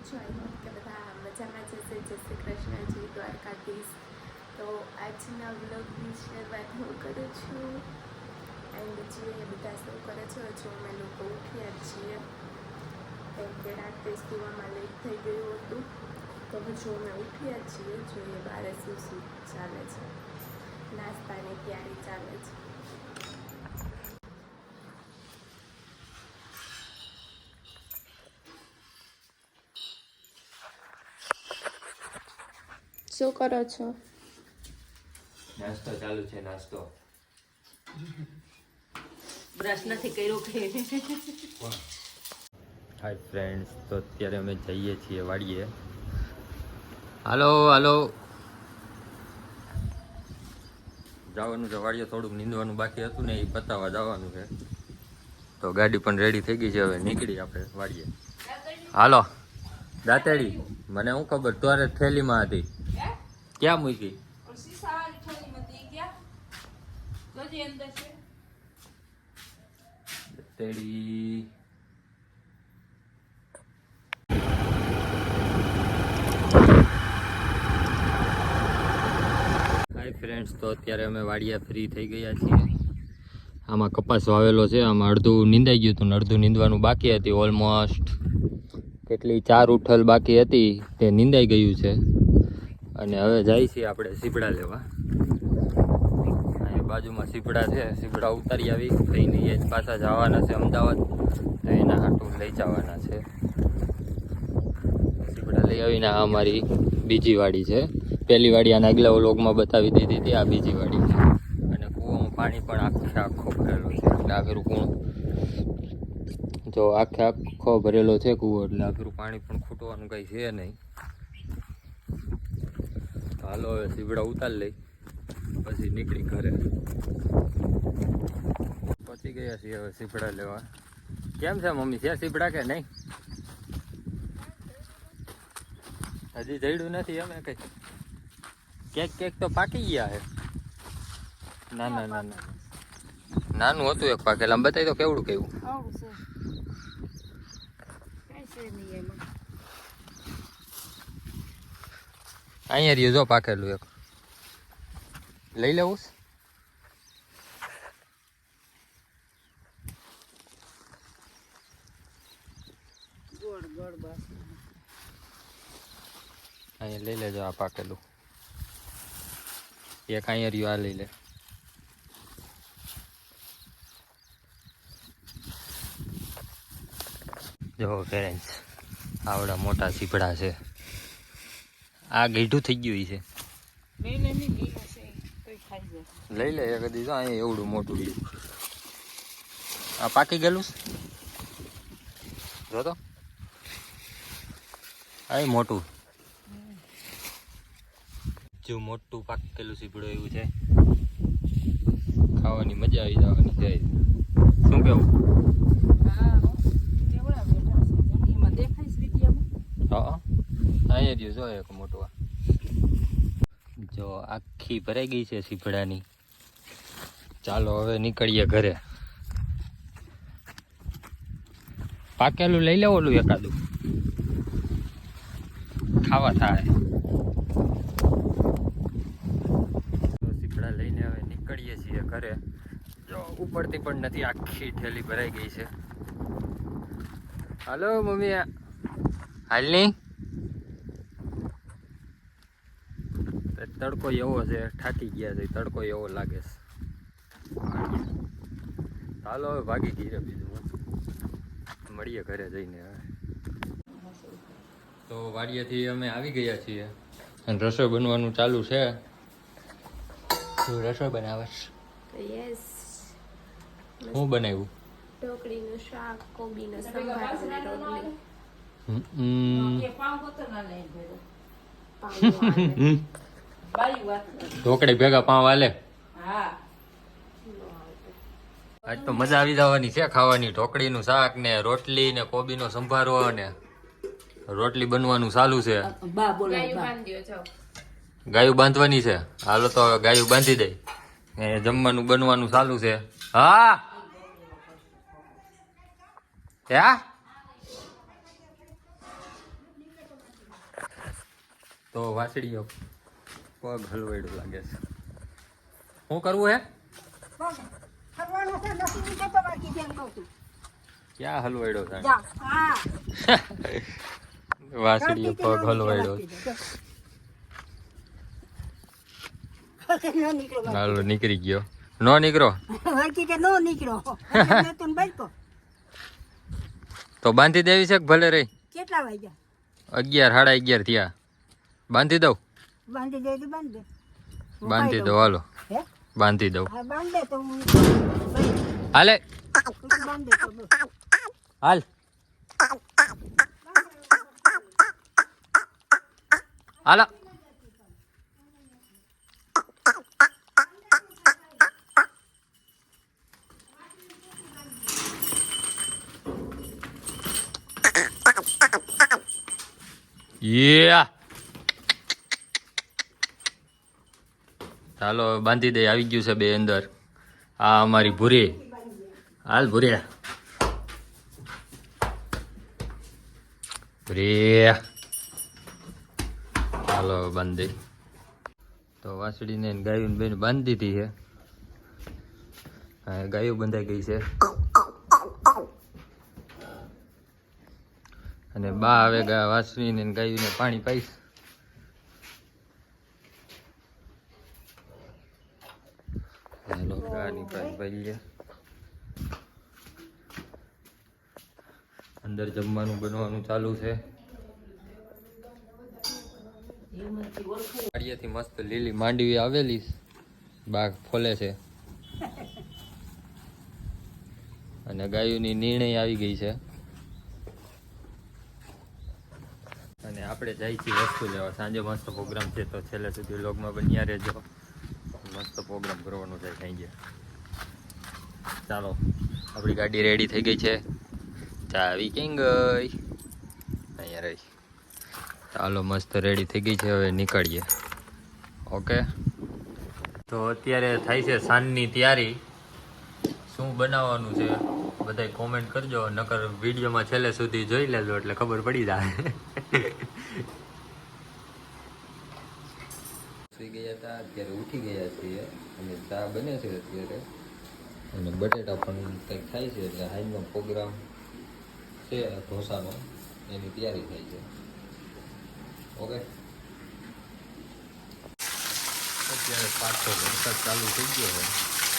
છો? I hope કે બધા મજામાં જશે. જય શ્રી કૃષ્ણ, જય દ્વારકાધીશ. તો આજના વ્લોગની શરૂઆત હું કરું છું એન્ડ જે બધા શું કરે છે જો અમે લોકો ઉઠ્યા છીએ કેમ કે રાત્રે સુવામાં લેટ થઈ ગયું હતું. તો જો અમે ઉઠ્યા છીએ જોઈએ બારે શું શું ચાલે છે, નાસ્તાની તૈયારી ચાલે છે. શું કરો છો? નાસ્તો ચાલુ છે. નાસ્તો બ્રશ નથી કર્યો કે હાય ફ્રેન્ડ્સ, તો અત્યારે અમે જઈએ છીએ વાડીએ. હાલો હાલો, જવાનું છે વાડીએ. થોડુંક નીંદવાનું બાકી હતું ને એ પતાવવા જવાનું છે. તો ગાડી પણ રેડી થઈ ગઈ છે, હવે નીકળી આપણે વાડીએ. હાલો દાતેડી, મને શું ખબર તારે થેલીમાં હતી, ક્યાં મૂકી? દાતેડી હાય ફ્રેન્ડ્સ, તો અત્યારે અમે વાડિયા ફ્રી થઈ ગયા છીએ. આમાં કપાસ વાવેલો છે, આમાં અડધું નીંદાઈ ગયું હતું ને અડધું નીંદવાનું બાકી હતી. ઓલમોસ્ટ કેટલી 4 ઉઠલ બાકી હતી તે નીંદાઈ ગયું છે. અને હવે જાય છીએ આપણે સીપડા લેવા. અહીંયા બાજુમાં સીપડા છે, સીપડા ઉતારી આવી થઈને એ જ પાછા જવાના છે અમદાવાદ. તો એના હાટું લઈ જવાના છે સીપડા. લઈ આવીને આ અમારી બીજી વાડી છે. પહેલી વાડી આના આગલા વ્લોગમાં બતાવી દીધી હતી, આ બીજી વાડી છે. અને કૂવામાં પાણી પણ આખો ભરેલો છે, એટલે આખરું કૂણું જો આખો ભરેલો છે કૂવો, એટલે આખરું પાણી પણ ખૂટવાનું કંઈ છે નહીં. હાલો હવે સીબડા ઉતાર લઈ પછી નીકળી ઘરે. પહોંચી ગયા છીએ હવે સીબડા લેવા. કેમ છે મમ્મી, છે સીબડા કે નહીં? હજી જઈડું નથી અમે કઈ. કેક તો પાકી ગયા હે. ના નાનું હતું એક પાકેલ. આમ બતાવી તો કેવડું કેવું. અહીંયા રહ્યું જો પાકેલું એક. લઈ લેવું? અહીંયા લઈ લેજો આ પાકેલું. એક અહીંયા રહ્યું, આ લઈ લે. જો ફ્રેન્ડ્સ, આવડા મોટા સીપડા છે. આ ગઈઢું થઈ ગયું છે. લઈ લે એક દીધો. અહીંયા એવડું મોટું રહ્યું. આ પાકી ગયેલું જો તો. આ મોટું જો મોટું પાકેલું સીપડું એવું છે. ખાવાની મજા આવી જવાની છે. શું કેવું? હા અહીંયા રહ્યું જો એક મોટું. જો આખી ભરાઈ ગઈ છે સીપડાની. ચાલો હવે નીકળીએ ઘરે. પાકેલું લઈ લેવું ઓલું એકાદું, ખાવા થાય. સીપડા લઈને હવે નીકળીએ છીએ ઘરે. જો ઉપડતી પણ નથી, આખી ઠેલી ભરાઈ ગઈ છે. હાલો મમ્મી, હાલ નહીં. તડકો એવો છે, થાકી ગયા છે. તડકો એવો લાગે છે. ચાલો હવે ભાગી ગઈ. બીજું મળીએ ઘરે જઈને. હવે તો વાડિયાથી અમે આવી ગયા છીએ અને રસોઈ બનવાનું ચાલુ છે. શું રસોઈ બનાવે છે? યસ, શું બનાવ્યું? ઢોકળીનું શાક, કોબીનો સંભાર અને રોટલી. ઢોકળી ભેગા પાવ હાલે? આજ તો મજા આવી જવાની છે ખાવાની. ઢોકળીનું શાક ને રોટલી ને કોબીનો સંભારો ને રોટલી બનવાનું ચાલુ છે. ગાયું બાંધવાની છે. હાલો તો ગાયું બાંધી દઈ. જમવાનું બનવાનું ચાલુ છે. હા તો વાસળીઓ પગ હલવાડું લાગે છે. શું કરવું હે? ક્યાં હલવાડ્યો થાય? વાસળીઓ પગ હલવાડ્યો. હાલો નીકળી ગયો. નો નીકળો તો બાંધી દેવી છે કે ભલે રહી? કેટલા વાગ્યા? 11 સાડા 11 થયા. બાંધી દઉં? બાંધી દે તો બાંધી દે. બાંધી દઉં હાલો. હે? બાંધી દઉં. હા બાંધ દે તો હું હાલે બાંધ દે તો હાલ હાલો. યા ચાલો બાંધી દે. આવી ગયું છે બે અંદર. આ અમારી ભૂરી. હાલ ભૂરી ભૂરી. ચાલો બાંધી. તો વાસળીને ગાયું બેન બાંધી દીધી છે. હા ગાયું બંધાઈ ગઈ છે. અને બા હવે વાસળીને ગાયુંને પાણી પાઈશ. ચાલો ગાની પાણી પાઈ લે. અંદર જમવાનું બનવાનું ચાલુ છે. વાડિયાથી મસ્ત લીલી માંડવી આવેલી બાગ ફોલે છે. અને ગાયોની નિર્ણય આવી ગઈ છે. અને આપણે જઈ છીએ વસ્તુ લેવા. સાંજે મસ્ત પ્રોગ્રામ છે તો છેલ્લે સુધી વ્લોગમાં બન્યા રહેજો. મસ્ત પ્રોગ્રામ કરવાનો છે સાંજે. ચાલો આપણી ગાડી રેડી થઈ ગઈ છે. ચાવી કેમ ગઈ? અહીંયા રહી. ચાલો મસ્ત રેડી થઈ ગઈ છે. હવે નીકળીએ. ઓકે તો અત્યારે થાય છે સાંજની તૈયારી. શું બનાવવાનું છે બધાય કોમેન્ટ કરજો. નકર વિડીયોમાં છેલ્લે સુધી જોઈ લેજો એટલે ખબર પડી જાય. સુઈ ગયા હતા અત્યારે ઉઠી ગયા છીએ અને ચા બને છે અત્યારે. અને બટેટા પણ કંઈક થાય છે એટલે હાઈનો પ્રોગ્રામ છે ઢોસાનો એની તૈયારી થાય છે. ઓકે અત્યારે પાછો વરસાદ ચાલુ થઈ ગયો છે.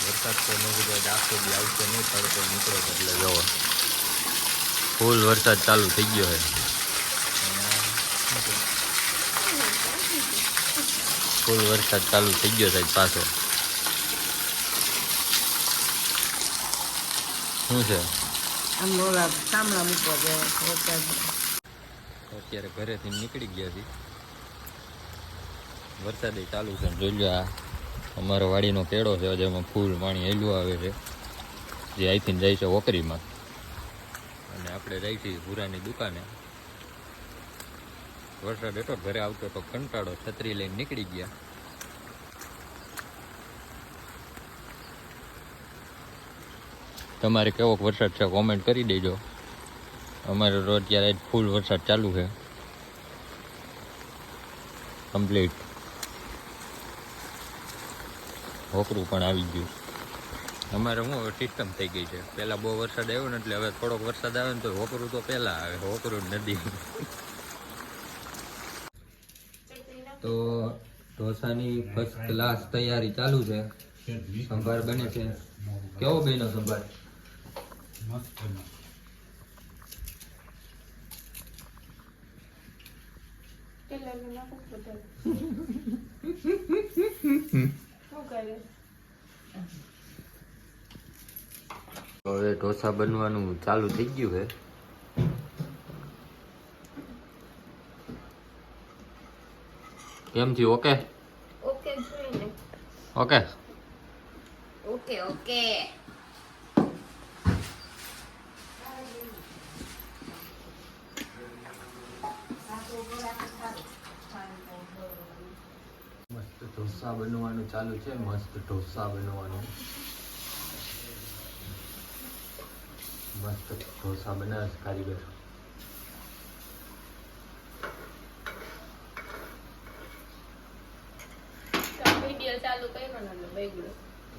વરસાદ તો ન કીધું આખો દી આવશે નહીં. તડકો નીકળે એટલે જવો ફૂલ વરસાદ ચાલુ થઈ ગયો છે. ફૂલ વરસાદ ચાલુ થઈ ગયો સાહેબ પાછો. શું છે? આમ ઓલા સામણા મૂકવા જાય. અત્યારે ઘરેથી નીકળી ગયા છીએ. વરસાદે ચાલુ છે. જોઈ લો આ અમારો વાડીનો કેળો છે જેમાં ફૂલ પાણી હેલું આવે છે. જે અહીંથી જાય છે ઓકરીમાં. અને આપણે જાય છીએ ભૂરાની દુકાને. વરસાદ એટલો ઘરે આવતો તો કંટાળો. છત્રી લઈને નીકળી ગયા. તમારે કેવો વરસાદ છે કોમેન્ટ કરી દેજો. અમારે રોજ ત્યારે ફૂલ વરસાદ ચાલુ છે કમ્પ્લીટ. હોકરું પણ આવી ગયું. અમારે શું હવે સિસ્ટમ થઈ ગઈ છે. પહેલાં બહુ વરસાદ આવ્યો ને એટલે હવે થોડોક વરસાદ આવે ને તો હોકરું તો પહેલાં આવે. હોકરું નદી. તો ઢોસાની ફર્સ્ટ ક્લાસ તૈયારી ચાલુ છે. સંભાર બને છે. કેવો બન્યો સંભાર? હવે ઢોસા બનવાનું ચાલુ થઈ ગયું છે. કેમ થયું? ઓકે ઓકે જોઈને. Okay okay okay. મસ્ત ઢોસા બનવાનું ચાલુ છે. મસ્ત ઢોસા બનવાનું. મસ્ત ઢોસા બનાવે છે કારીગર.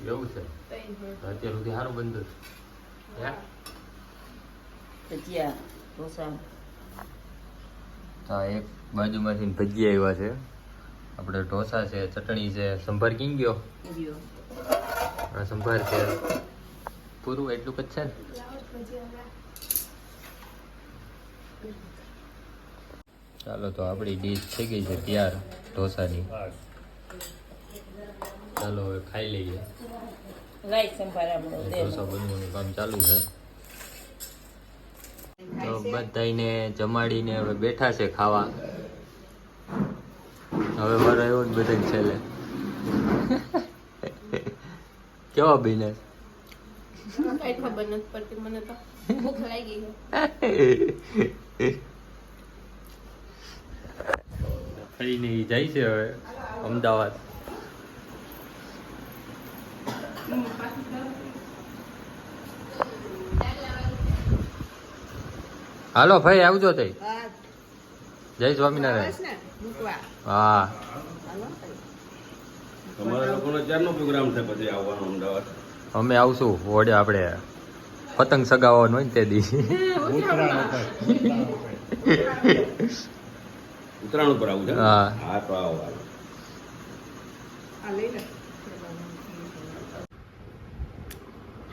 એવું છે અત્યાર સુધી સારું બનતું હે ભજીયા ઢોસા હા એક બાજુમાંથી ભજીયા આવ્યા છે આપણે ઢોસા છે ચટણી છે સંભાર કીં ગયો ગયો આ સંભાર છે પૂરું એટલું જ છે ને ચાલો તો આપણી ડીશ થઈ ગઈ છે તૈયાર ઢોસાની ચાલો હવે ખાઈ લઈએ લાઈટ સંભાર આપણો ઢોસા બનવાનું કામ ચાલુ છે તો બધાને જમાડીને હવે બેઠા છે ખાવા હવે મારો એવો જ બધા છેલ્લે કેવા બિઝનેસ કઈ ખબર નથી પડતી મને તો ભૂખ લાગી છે ખાઈને ઈ જાય છે હવે અમદાવાદ હાલો ભાઈ આવજો તઈ જય સ્વામિનારાયણ હા તમારા લોકોનો ક્યારનો પ્રોગ્રામ છે પછી આવવાનો અમદાવાદ? અમે આવશું વડે આપણે પતંગ સગાવવાનું હોય ને તે દી ઉત્તરાયણ ઉપર આવું છે? હા. હા તો આવો આવો.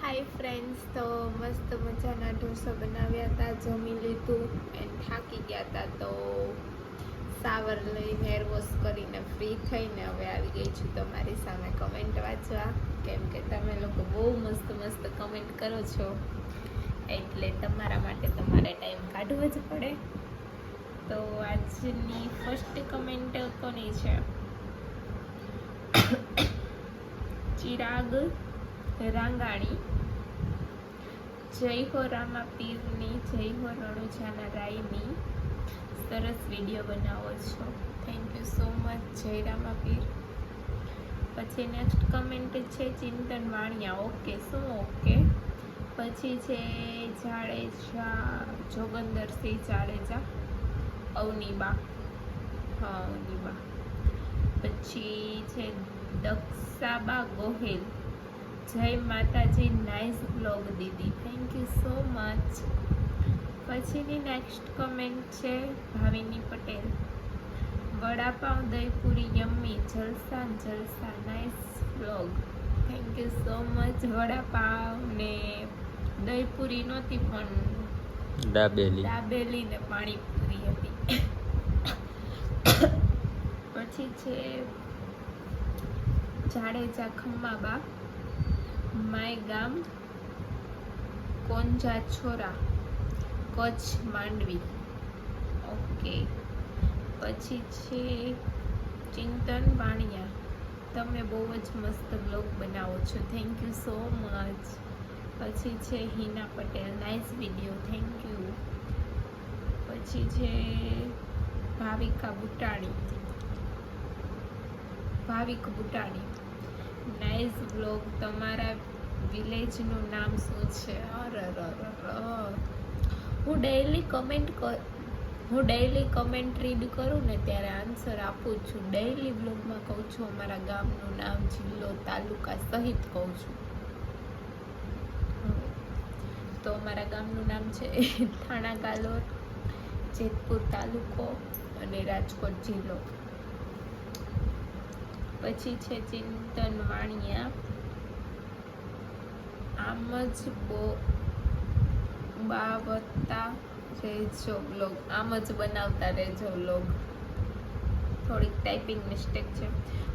હાય ફ્રેન્ડ્સ તો મસ્ત મજાના ઢોસા બનાવ્યા હતા જમી લીધું એન્ડ થાકી ગયા હતા તો સાવર લઈને હેર વોશ કરીને ફ્રી થઈને હવે આવી ગઈ છું તમારી સામે કમેન્ટ વાંચવા કેમ કે તમે લોકો બહુ મસ્ત મસ્ત કમેન્ટ કરો છો એટલે તમારા માટે તમારે ટાઈમ કાઢવો જ પડે તો આજની ફર્સ્ટ કમેન્ટ કોની છે ચિરાગ રાંગાણી જય હો રામા પીરની જય હો રણુજાના રાયની સરસ વિડીયો બનાવો છો થેન્ક યુ સો મચ જય રામા પીર પછી નેક્સ્ટ કમેન્ટ છે ચિંતન વાણિયા ઓકે શું ઓકે પછી છે જાડેજા જોગંદરસિંહ જાડેજા અવનીબા હા અવનીબા પછી છે દક્ષાબા ગોહિલ જય માતાજી nice blog Didi thank you so much પછીની નેક્સ્ટ કમેન્ટ છે ભાવિની પટેલ વડાપાઉં દહીંપુરી યમ્મી જલસા જલસા nice blog thank you so much vada pav ને દહીંપુરી નહોતી પણ દાબેલી ને પાણીપુરી હતી પછી છે જાડેજા ખમ્માબા માય ગામ કોંજા છોરા કચ્છ માંડવી ઓકે પછી છે ચિંતન વાણિયા તમે બહુ જ મસ્ત બ્લોગ બનાવો છો થેન્ક યુ સો મચ પછી છે Hina Patel nice video thank you પછી છે ભાવિક બુટાણી નાઇસ બ્લોગ તમારા વિલેજનું નામ શું છે હું ડેઈલી કમેન્ટ રીડ કરું ને ત્યારે આન્સર આપું છું ડેઈલી બ્લોગમાં કહું છું અમારા ગામનું નામ જિલ્લો તાલુકા સહિત કહું છું તો અમારા ગામનું નામ છે થાણા ગાલોર જેતપુર તાલુકો અને રાજકોટ જિલ્લો પછી છે ચિંતન વાણિયા આમ જ બાવતા રહેજો બ્લોગ આમ જ બનાવતા રહેજો બ્લોગ થોડીક ટાઈપિંગ મિસ્ટેક છે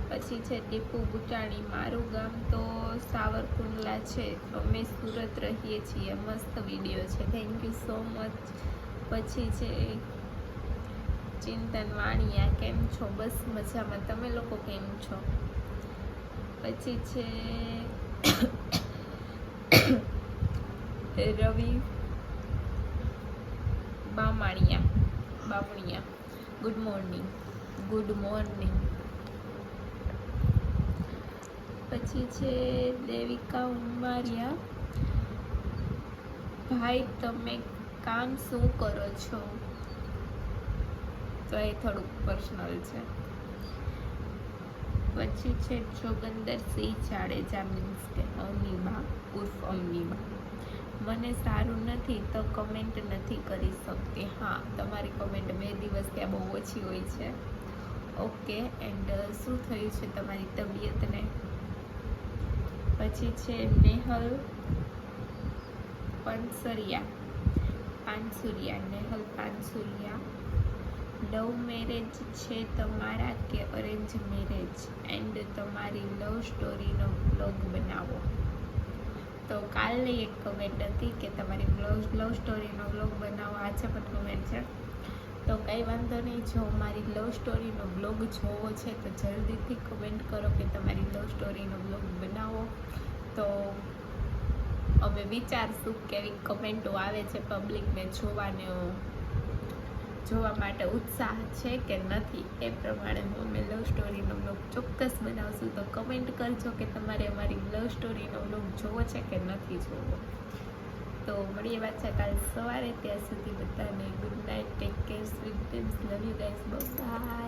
પછી છે દીપુ બુટાણી મારું ગામ તો સાવરકુંડલા છે અમે સુરત રહીએ છીએ મસ્ત વિડીયો છે થેન્ક યુ સો મચ પછી છે ચિંતન વાણિયા કેમ છો બસ મજામાં તમે લોકો કેમ છો પછી છે રવિ બામણિયા ગુડ મોર્નિંગ પછી છે દેવિકા ઉમારિયા ભાઈ તમે કામ શું કરો છો તો એ થોડુંક પર્સનલ છે પછી છે જોગંદરસિંહ જાડેજા મીન્સ કે અમીબા ઉર્ફ અમીબા. મને સારું નથી તો કમેન્ટ નથી કરી શકતી. હા, તમારી કમેન્ટ 2 દિવસ ત્યાં બહુ ઓછી હોય છે. ઓકે. એન્ડ શું થયું છે તમારી તબિયતને? પછી છે નેહલ પાનસુરિયા. નેહલ પાનસુરિયા. લવ મેરેજ છે તમારા કે અરેન્જ મેરેજ? એન્ડ તમારી લવ સ્ટોરીનો બ્લોગ બનાવો. તો કાલની એક કમેન્ટ હતી કે તમારી લવ સ્ટોરીનો બ્લોગ બનાવો. આજે પણ કમેન્ટ છે. તો કંઈ વાંધો નહીં. જો મારી લવ સ્ટોરીનો બ્લોગ જોવો છે તો જલ્દીથી કમેન્ટ કરો કે તમારી લવ સ્ટોરીનો બ્લોગ બનાવો. તો અમે વિચારશું કેવી કમેન્ટો આવે છે, પબ્લિકને જોવા માટે ઉત્સાહ છે કે નથી. એ પ્રમાણે અમે લવ સ્ટોરીનો બ્લોગ ચોક્કસ બનાવશું. તો કમેન્ટ કરજો કે તમારે અમારી લવ સ્ટોરીનો બ્લોગ જોવો છે કે નથી જોવો. તો મળીએ પાછા કાલ સવારે. ત્યાં સુધી બધાને good night, take care, sweet dreams, love you guys, by.